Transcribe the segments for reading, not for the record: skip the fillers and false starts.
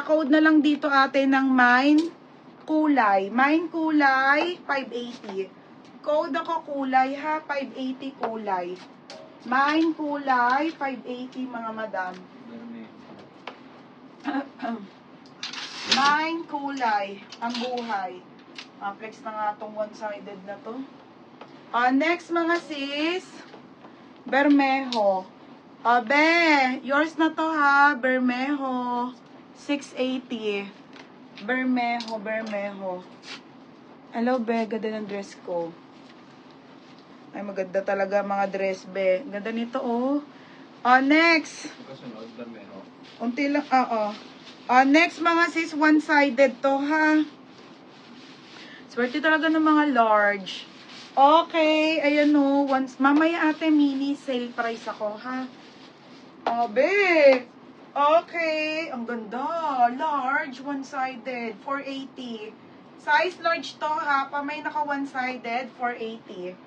Pa-code na lang dito ate ng mine kulay. Mine kulay, 580. Code ako kulay ha, 580 kulay. Mine kulay, 580 mga madam. Mine kulay, ang buhay. Flex na nga itong one-sided na to. Next mga sis, Bermejo. Be, yours na to ha, Bermejo. 680. Bermejo, Bermejo. Hello, be. Ganda ng dress ko. Ay, maganda talaga mga dress, be. Ganda nito, oh. Next. Kasunod, Bermejo. Unti lang, next mga sis, one-sided to, ha. Swerte talaga ng mga large. Okay, ayan o. Mamaya ate, mini sale price ako, ha. Be. Okay, ang ganda. Large, one-sided, 480. Size large to ha. Pamain ako one-sided, 480.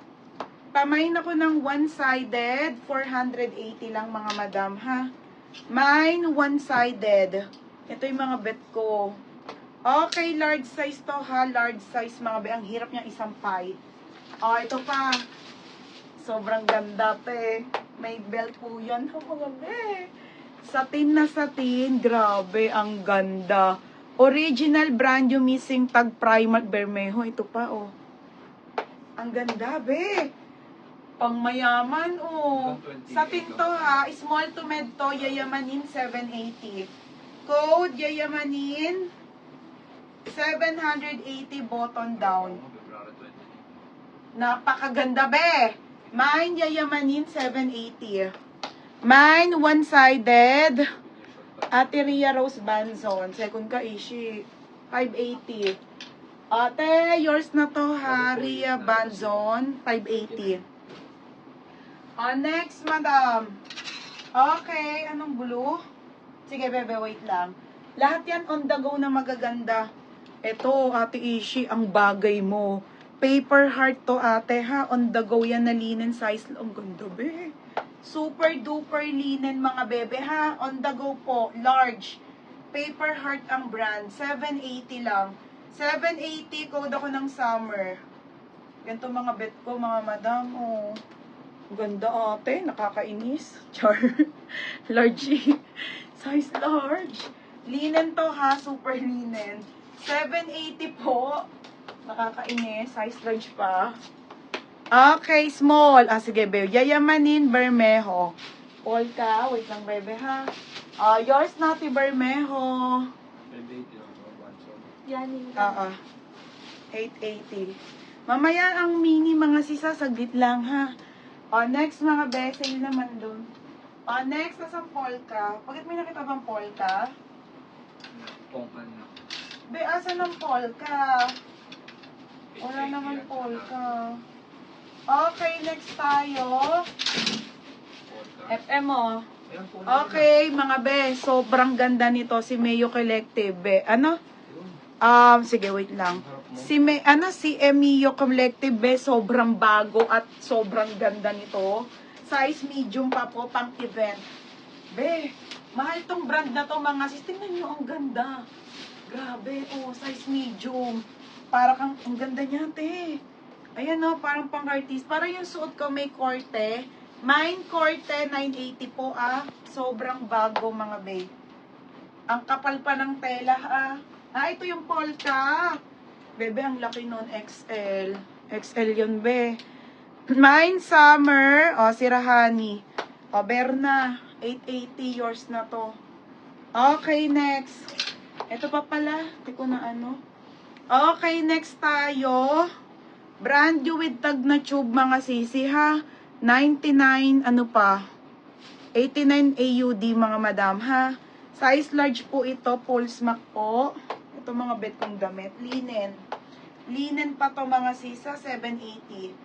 Pamain ako ng one-sided, 480 lang mga madam ha. Mine, one-sided. Ito yung mga bet ko. Okay, large size to ha. Large size mga be. Ang hirap niya isampay. Ito pa. Sobrang ganda pe. May belt po yan ha mga be. Satin na satin, grabe, ang ganda. Original brand yung missing tag Primark Bermejo. Ito pa, oh. Ang ganda, be. Pangmayaman, oh. Satin to, ha. Small to med to, yayamanin 780. Code, yayamanin 780 button down. Napakaganda, be. Mine, yayamanin 780. Mine, one-sided. Ate Ria Rose Banzon. Second ka, Ishi. 580. Ate, yours na to ha. Ria Banzon. 580. Next, madam. Okay, anong blue? Sige, bebe, wait lang. Lahat yan on the go na magaganda. Ito, Ate Ishi, ang bagay mo. Paper heart to, ate, ha. On the go yan na linen size. Ang ganda, be. Super duper linen mga bebe ha. On the go po. Large. Paper heart ang brand. 780 lang. 780. Code ako ng summer. Ganito mga bet ko mga madam. Oh. Ganda ate. Nakakainis. Char. Large. Size large. Linen to ha. Super linen. 780 po. Nakakainis. Size large pa. Okay, small. Sige, bebe. Yayamanin, Bermejo. Polka. Wait lang, bebe, ha. Yours natin, Bermejo. 580 Yan. 880. Mamaya ang mini mga sisa, saglit lang, ha. Next, mga besel naman dun. Next, nasa polka. Bakit may nakita bang polka? Pongkan na. Be, asan ang polka? Wala naman polka. Okay, next tayo. FM o. Okay, mga be. Sobrang ganda nito. Si Mayo Collective. Be. Ano? Sige, wait lang. Si Mayo Collective, be. Sobrang bago at sobrang ganda nito. Size medium pa po, pang event. Be, mahal tong brand na to, mga sis. Tingnan nyo, ang ganda. Grabe, oh, size medium. Para kang, ang ganda niya, te. Ayan o, parang pang-artist. Para yung suot ko may korte. Mine korte, 980 po Sobrang bago mga babe. Ang kapal pa ng tela ito yung polka. Bebe, ang laki nun, XL. XL yun, be. Mine summer. Si Rahani. Berna, 880. Yours na to. Okay, next. Ito pa pala. Hindi ko na ano. Okay, next tayo. Brand new with tag na tube mga sisi ha. 99 ano pa. 89 AUD mga madam ha. Size large po ito. Pulse mac po. Ito mga bet kong damit. Linen. Linen pa to mga sisa. 780.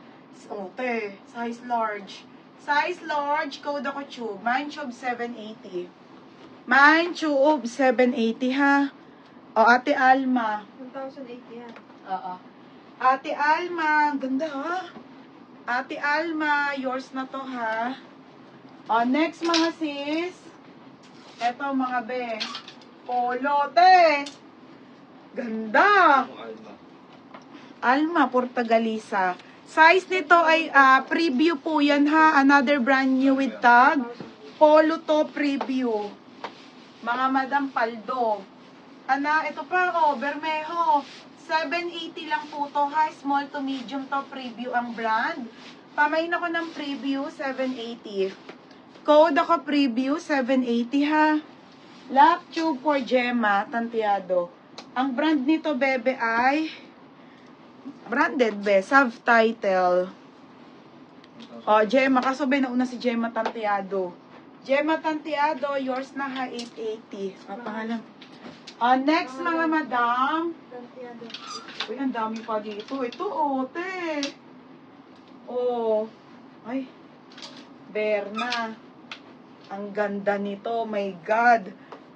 Okay. Size large. Size large. Code ako tube. Mine tube 780. Mine tube 780 ha. Ate Alma. 1,080 yan. Ate Alma, ganda ha. Ate Alma, yours na to ha. Next mga sis. Eto mga be. Polo, te. Ganda. Yung Alma. Alma Portugalisa. Size nito ay preview po yan ha. Another brand new with tag. Polo to preview. Mga Madam Paldo. Ito pa Bermejo. 780 lang po to ha. Small to medium to preview ang brand. Pamain ako ng preview 780. Code ako preview 780 ha. Lap tube for Gemma Tantiado. Ang brand nito bebe ay branded subtitle. Gemma, kaso nauna si Gemma Tantiado. Gemma Tantiado, yours na ha, 880. Pangalan. Next mga madam. Uy, ang dami pa dito. Ito, te. Ay. Berna. Ang ganda nito, my God.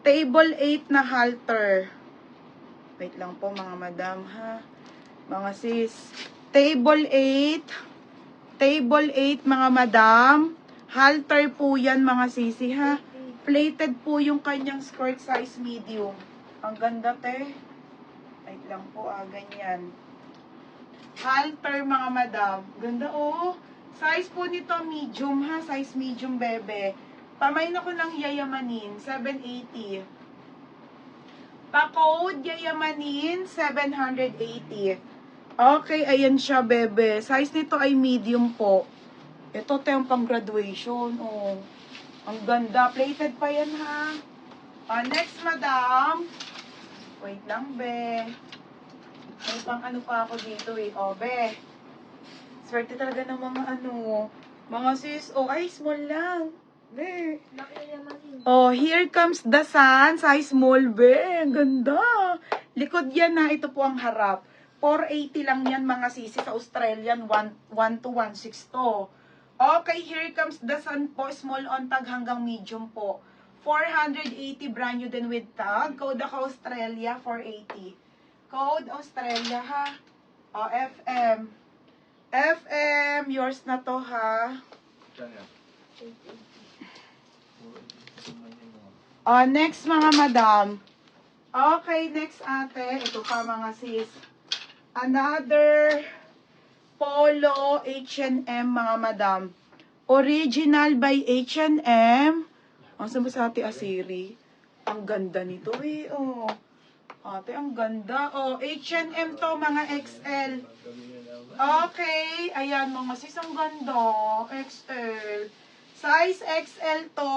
Table 8 na halter. Wait lang po mga madam ha. Mga sis. Table 8. Table 8 mga madam. Halter po yan mga sisi ha. Plated po yung kanyang skirt size medium. Ang ganda te. Wait lang po ganyan. Halter mga madam. Ganda Size po nito medium ha. Size medium bebe. Pamain ako ng yayamanin. 780. Pa-code yayamanin 780. Okay, ayan siya, bebe. Size nito ay medium po. Ito, yung pang graduation. Ang ganda. Plated pa yan, ha? Next, madam. Wait lang, be. May pang ano pa ako dito, be. Swerte talaga ng mga mga sis. Ay, small lang. Be. Here comes the sun. Size small, be. Ang ganda. Likod yan, ha. Ito po ang harap. 480 lang yan mga sisi sa Australian 1 to 1.6 to. Okay, here comes the sun po. Small on tag hanggang medium po. 480 brand new din with tag. Code ako Australia 480. Code Australia ha. FM. FM, yours na to ha. Next mga madam. Okay, next ate. Ito pa mga sis. Another Polo H&M mga madam. Original by H&M. Ang sama sa ate Asiri. Ang ganda nito Ate, ang ganda. H&M to mga XL. Okay. Ayan mga sis, ang ganda. XL. Size XL to.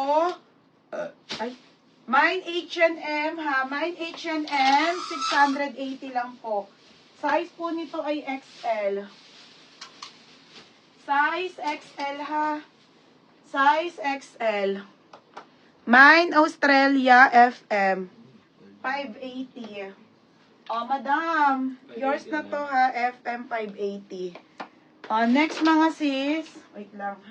Mine H&M ha. Mine H&M 680 lang po. Size po nito ay XL. Size XL ha. Size XL. Mine Australia FM. 580. Madam. Yours na to ha. FM 580. Next mga sis. Wait lang ha.